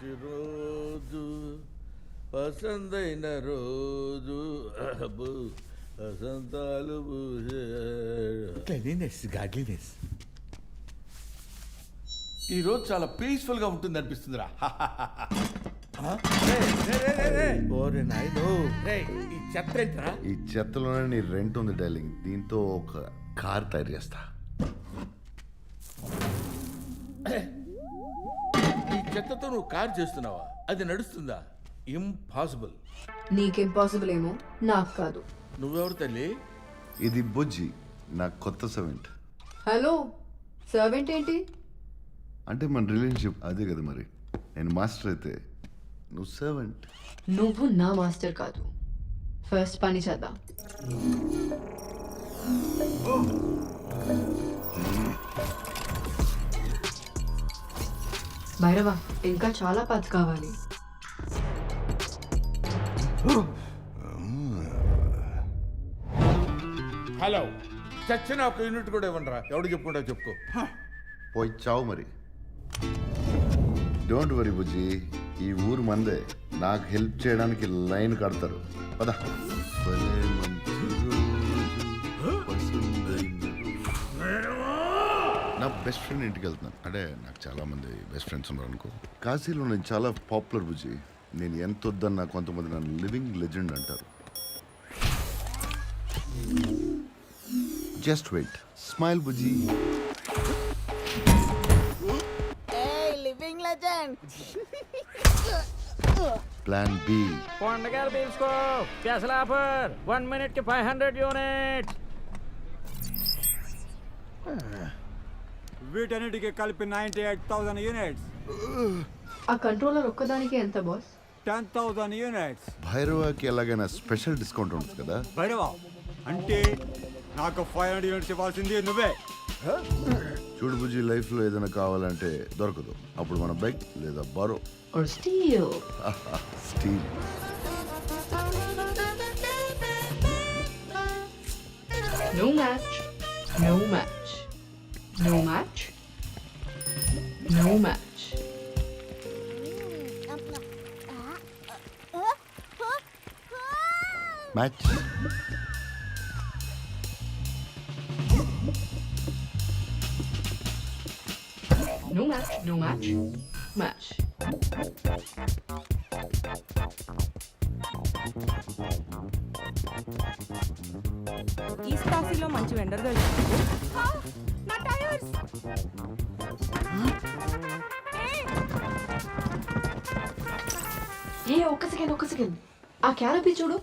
మంచి రోజు పసందైన రోజు వసంతాలు క్లీనినెస్ గాడ్లీనెస్. ఈరోజు చాలా పీస్ఫుల్గా ఉంటుంది అనిపిస్తుందిరా. ఓరే నాయనో, ఈ చెత్త ఏంట్రా? ఈ చెత్తలోనే నీ రెంట్ ఉంది డార్లింగ్. దీంతో ఒక కార్ తయారు చేస్తా. ఈ చెత్తతో నువ్వు కార్ చేస్తున్నావా? అది నడుస్తుందా? ఇంపాసిబుల్. నీకు ఇంపాసిబుల్ ఏమో, నాకు కాదు. నువ్వెవరు తల్లి? ఇది బుజ్జి, నా కొత్త సర్వెంట్. హలో, సర్వెంట్ ఏంటి? అంటే మన రిలేషన్షిప్ అదే కదా మరి. నేను మాస్టర్ అయితే నువ్వు సర్వెంట్. నువ్వు నా మాస్టర్ కాదు. ఫస్ట్ పని చేద్దాం. భైరవ, ఇంకా చాలా పాత్స్ కావాలి. హలో, చచ్చిన ఒక యూనిట్ కూడా ఇవ్వండిరా. ఎవడు చెప్పుకుంటా చెప్పుకో. పోయి చావు మరి. డోంట్ వరీ బుజ్జి, ఈ ఊరు మందే. నాకు హెల్ప్ చేయడానికి లైన్ కడతారు. పద. నా బెస్ట్ ఫ్రెండ్ ఇంటికి వెళ్తున్నాను. అంటే నాకు చాలా మంది బెస్ట్ ఫ్రెండ్స్ ఉన్నారు అనుకో. కాశీలో నేను చాలా పాపులర్ బుజ్జి. నేను ఎంత వద్దన్నా కొంతమంది నన్ను లివింగ్ లెజెండ్ అంటారు. Just wait. స్మైల్ బుజ్జి. Living legend. Plan B. పండగలు తీసుకో. స్పెషల్ ఆఫర్ 1 minute కి 500 యూనిట్స్. వీటన్నిటికి కలిపి 98,000 యూనిట్స్. ఆ కంట్రోలర్ ఒక్కదానికి ఎంత బాస్? 10,000 యూనిట్స్. భైరవాకి ఎలాగైనా స్పెషల్ డిస్కౌంట్ ఉంటుంది కదా. భైరవా అంటే నాకు 500 యూనిట్స్ ఇవ్వాల్సింది నువ్వే. చూడు బుజ్జి, లైఫ్ లో ఏదైనా కావాలంటే దొరకదు. అప్పుడు మన బైక్ లేదా borrow or steal. Steal. No match. No match. No match. No match. Match. No match. No match. Match. East కాశీలో మంచి వెండర్ దొరికింది. నా టైర్స్. ఒక్క సెకండ్. ఆ క్యానపీ చూడు.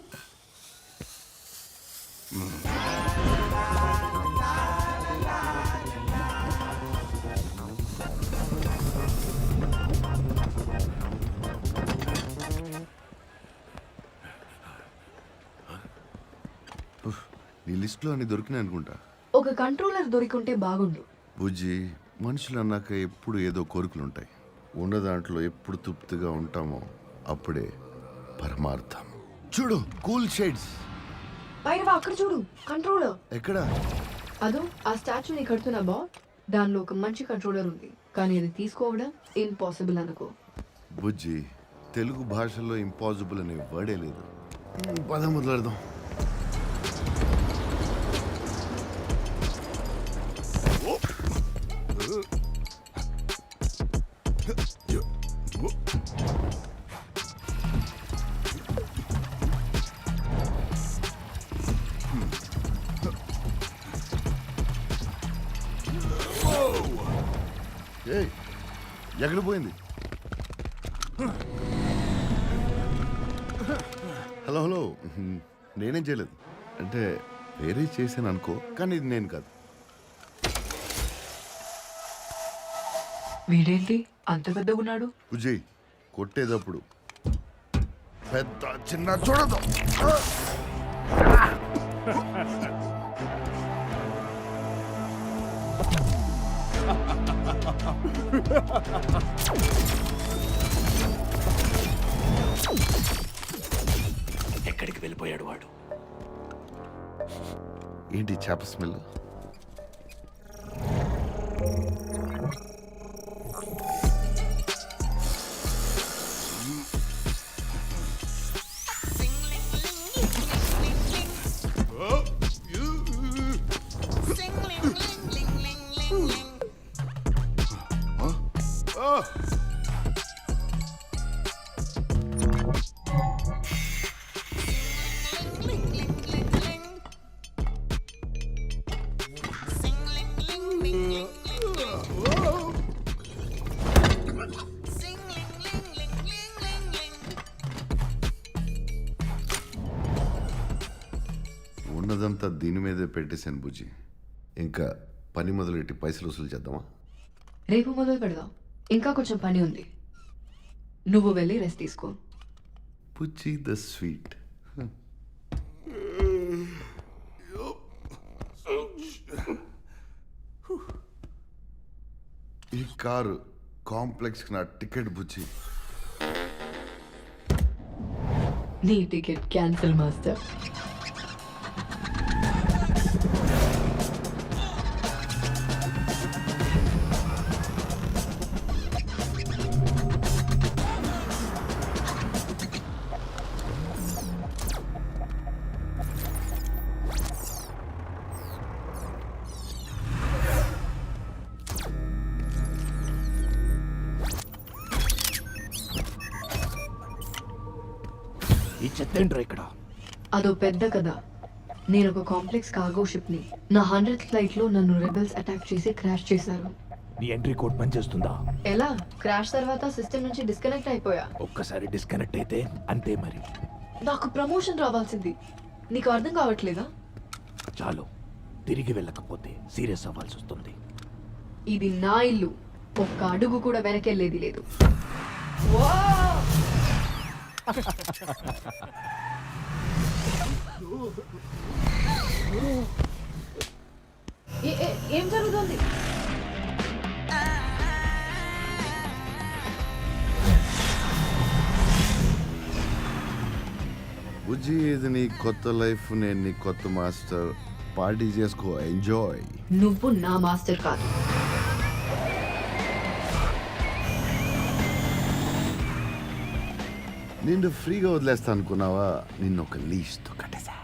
నీ లిస్ట్ లో అన్ని దొరికినాయి అనుకుంటా. ఒక కంట్రోలర్ దొరికింటే బాగుండు. బుజ్జి, మనుషులు అన్నాక ఎప్పుడు ఏదో కోరికలు ఉంటాయి. ఉన్న దాంట్లో ఎప్పుడు తృప్తిగా ఉంటామో అప్పుడే పరమార్థం. చూడు, కూల్ షేడ్స్. భైరవ, అక్కడ చూడు, కంట్రోలర్. ఎక్కడ? అదో ఆ స్టాచ్యూని కడుతున్నా బా. దానిలో ఒక మంచి కంట్రోలర్ ఉంది, కానీ అది తీసుకోవడం ఇంపాసిబుల్ అనుకో. బుజ్జి, తెలుగు భాషలో ఇంపాసిబుల్ అనే వర్డే లేదు. పద మొదలెడదాం. ఎక్కడ పోయింది? హలో, నేనేం చేయలేదు. అంటే వేరే చేశాను అనుకో, కానీ ఇది నేను కాదు. వీడేంటి అంత పెద్దగా ఉన్నాడు? విజయ్, కొట్టేటప్పుడు పెద్ద చిన్న చూడదు. ఎక్కడికి వెళ్ళిపోయాడు వాడు? ఏంటి చేప స్మెల్? ఉన్నదంతా దీని మీదే పెట్టేశాను బుజ్జి. ఇంకా పని మొదలెట్టి పైసలు వసూలు చేద్దామా? రేపు మొదలు పెడదాం. ఇంకా కొంచెం పని ఉంది. నువ్వు వెళ్ళి రెస్ట్ తీసుకో. బుజ్జి ద స్వీట్. ఈ కారు కాంప్లెక్స్కి నా టికెట్ బుజ్జి. నీ టికెట్ క్యాన్సిల్ మాస్టర్. ఈ చెత్త ఏంట్రా ఇక్కడ? అదో పెద్ద కదా. నేను ఒక కాంప్లెక్స్ కార్గో షిప్ ని నా 100th ఫ్లైట్ లో నన్ను రెబెల్స్ అటాక్ చేసి క్రాష్ చేశారు. నీ ఎంట్రీ కోడ్ పనిచేస్తుందా? ఎలా? క్రాష్ తర్వాత సిస్టమ్ నుంచి డిస్కనెక్ట్ అయిపోయా. ఒక్కసారి డిస్కనెక్ట్ అయితే అంతే మరి. నాకు ప్రమోషన్ రావాల్సింది. నీకు అర్థం కావట్లేదా? చాలు, తిరిగి వెళ్ళకపోతే సీరియస్ అవ్వాల్సి వస్తుంది. ఇది నా ఇల్లు. ఒక్క అడుగు కూడా వెనకెళ్ళేది లేదు. ఏం జరుగుతుంది? బుజ్జి, ఇది నీ కొత్త లైఫ్, నేను నీ కొత్త మాస్టర్. పార్టీ చేసుకో, ఎంజాయ్. నువ్వు నా మాస్టర్ కాదు. నిన్ను ఫ్రీగా వదిలేస్తా అనుకున్నావా? నిన్ను ఒక లీస్తో కట్టేసా.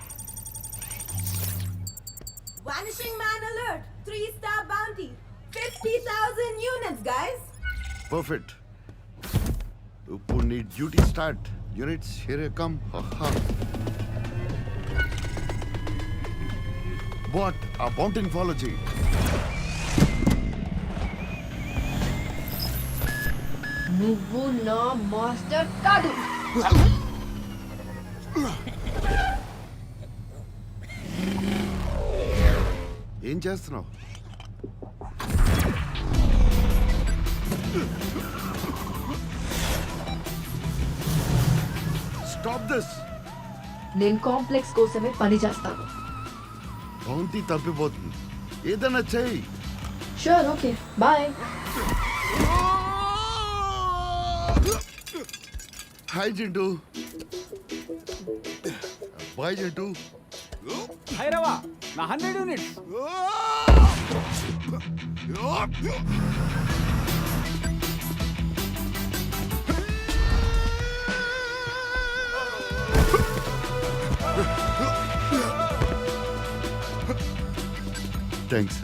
Vanishing man alert! 3-star bounty! 50,000 units, guys! Perfect. ఇప్పుడు నీ duty start. Units here come. What? ఆ బౌంటీని ఫాలో చేయి. నువ్వు నా మాస్టర్ కాదు. ఏం చేస్తున్నావు? Stop this. నేను కాంప్లెక్స్ కోసమే పని చేస్తాను. బౌంటీ తప్పిపోతుంది. ఏదైనా చెయ్యి. Sure, okay, bye. Hi Jintu. Bye Jintu. హైరవా నా 100 units. Thanks.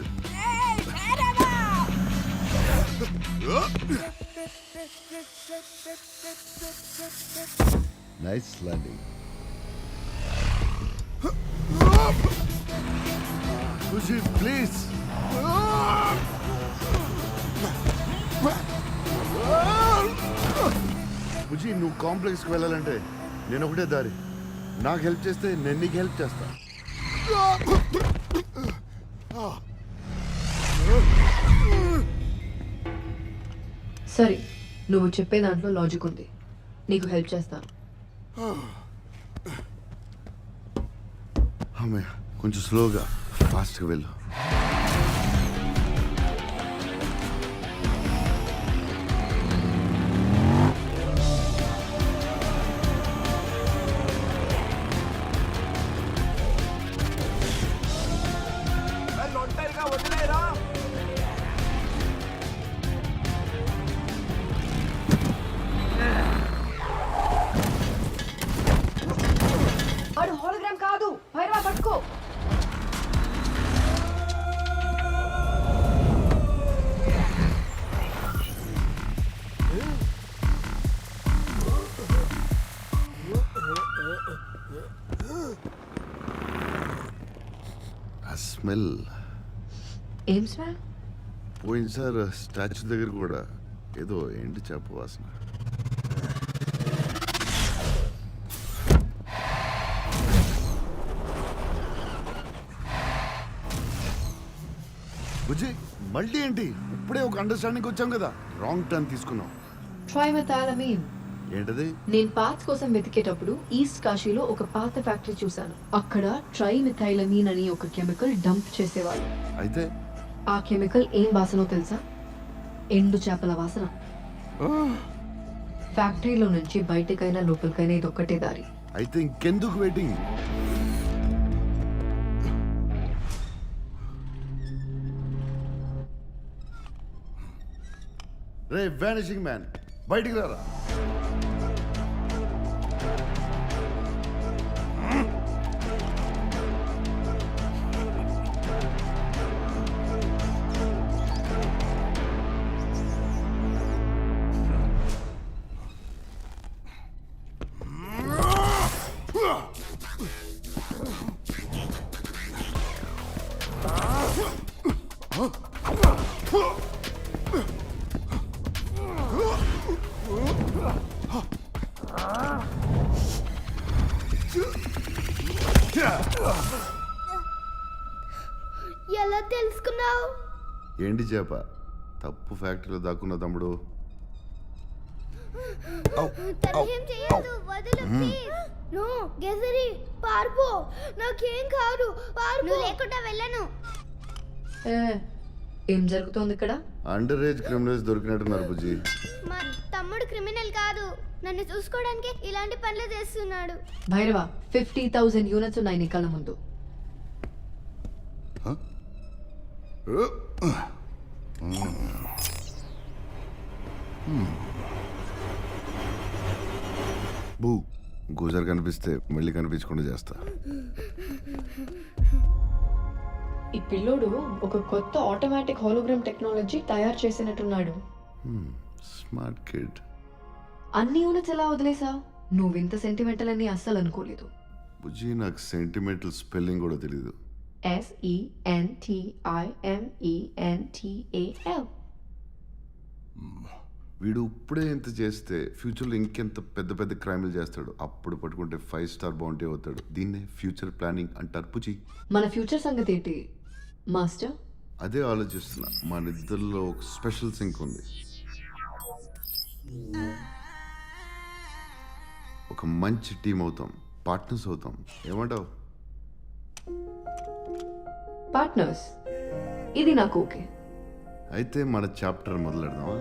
Nice landing. Khushi, please. Khushi, నువ్వు కాంప్లెక్స్కి వెళ్ళాలంటే నేను ఒకటే దారి. నాకు హెల్ప్ చేస్తే నేను నీకు హెల్ప్ చేస్తా. సరే, నువ్వు చెప్పే దాంట్లో లాజిక్ ఉంది. నీకు హెల్ప్ చేస్తాను. అమ్మయ్య, కొంచెం స్లోగా, ఫాస్ట్గా వెళ్ళు. వాడు హోలోగ్రామ్ కాదు. భైరవా, పట్టుకో. స్మెల్ ఏం స్మెల్? పోయినసారి స్టాచ్యూ దగ్గర కూడా ఏదో ఎండి చేప వాసన. బుజ్జి మళ్ళీ ఏంటి? ఇప్పుడే ఒక అండర్స్టాండింగ్ వచ్చాం కదా, రాంగ్ టర్న్ తీసుకున్నాం. ట్రైమెథాలమీన్. ఏంటది? నేను పార్ట్స్ కోసం వెతికేటప్పుడు ఈస్ట్ కాశీలో ఒక పాత ఫ్యాక్టరీ చూశాను. అక్కడ ట్రైమెథైలమీన్ అని ఒక కెమికల్ డంప్ చేసేవాళ్ళు. అయితే ఆ కెమికల్ ఏం వాసనో తెలుసా? ఎండు చేపల వాసన. ఫ్యాక్టరీలో నుంచి బయటకైనా లోపలికైనా ఇది ఒక్కటే దారి. అయితే ఇంకెందుకు వెయిటింగ్? రే వానిషింగ్ మ్యాన్, బయటికి రారా. ఎలా తెలుసుకున్నావు? ఏంటి చేప తప్పు ఫ్యాక్టరీలో దాక్కున్న తమ్ముడు. తనేం చేయదు, వదులు ప్లీజ్. నో గెజరి, పార్పో. నాకేం కాదు, పార్పో. లేకుండా వెళ్ళను. ఏం జరుగుతోంది ఇక్కడ? అండర్ ఏజ్ క్రిమినల్స్ దొరికినట్టున్నారు బుజ్జి. మా తమ్ముడు క్రిమినల్ కాదు, నన్ను చూసుకోవడానికి ఇలాంటి పనులు చేస్తున్నాడు. భైరవ, 50,000 యూనిట్స్ ఉన్నాయి నీ కళ్ళ ముందు. బూ గోజర్ కనిపిస్తే మళ్ళీ కనిపించకుండా చేస్తా. ఈ పిల్లోడు ఒక కొత్త ఆటోమేటిక్ హోలోగ్రామ్ టెక్నాలజీ తయారు చేసినట్టున్నాడు. Smart kid. అన్ని యూనిట్స్ ఎలా వదిలేసా? నువ్వు ఇంత సెంటిమెంటల్ అని అస్సలు అనుకోలేదు. బుజ్జి నాకు సెంటిమెంటల్ స్పెల్లింగ్ కూడా తెలీదు. SENTIMENTAL. వీడు ఇప్పుడే ఎంత చేస్తే ఫ్యూచర్లో ఇంకెంత పెద్ద పెద్ద క్రైమ్లు చేస్తాడు. అప్పుడు పట్టుకుంటే 5 స్టార్ బౌంటీ అవుతాడు. దీన్నే ఫ్యూచర్ ప్లానింగ్ అంటారు పుచి. మన ఫ్యూచర్ సంగతి ఏంటి మాస్టర్? అదే ఆలోచిస్తున్నా. మన ఇద్దరిలో ఒక స్పెషల్ సింక్ ఉంది. ఒక మంచి టీం అవుతాం, పార్ట్నర్స్ అవుతాం. ఏమంటావు? పార్ట్నర్స్, ఇది నాకు ఓకే. అయితే మన చాప్టర్ మొదలెడదామా?